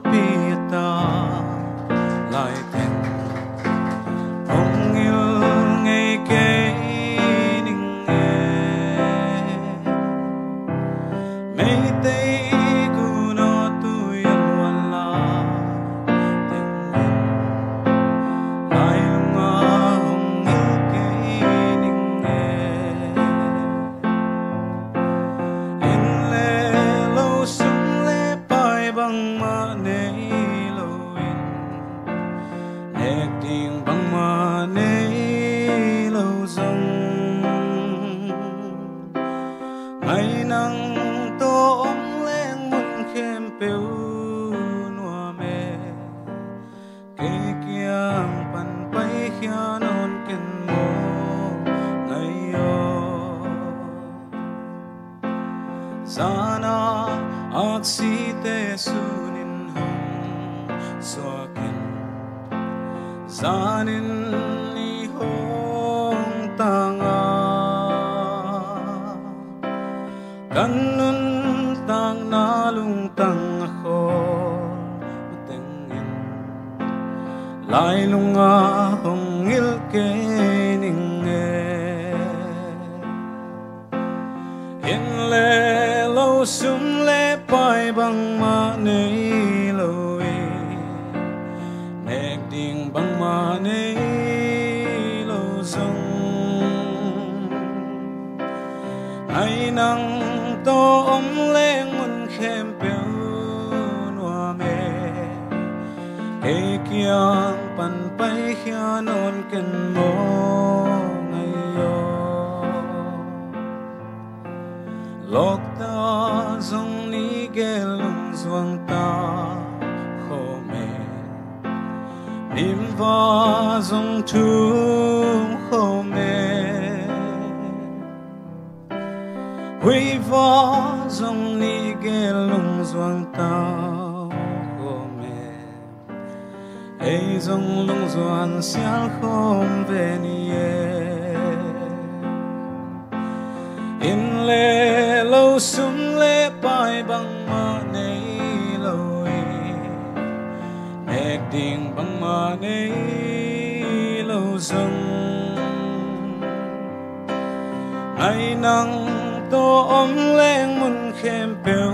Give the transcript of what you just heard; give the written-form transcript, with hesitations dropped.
kapita lại thành ông yêu ngày kê ninh nghe mấy tay cu nó tôi ăn la tình lại ông yêu kê ninh nghe in lệ lâu sum lệ bài bằng mà nei lâu in nét tiếng bằng mà nei lâu dòng ngày nắng tô ống lên muôn khem péu nua mê kê kiang pan bay khia non ken mo ngày yo Sana aksite sunin hong soakin Zanin ni hong tanga Kanun tang nalung tang ako matengin Lai lunga hong ilke ninge In le lâu sum le pai bằng ma nei lâu nét tiếng bằng ma nei lâu dòng ngày nắng to ấm lên mun khem péu nua mê kê kiang pan bay khia non ken mo ngày yo lok ta dòng ni ghé lung doang ta khô mê niệm va dòng thum khô mê huy va dòng ni ghé lung doang ta khô mê ấy dòng lung doang xiang khom về nie in lệ lâu sum lệ bài bằng mà nei lâu nét tiếng bằng mà nei lâu dòng ngày nắng tô ấm lên muôn khem péu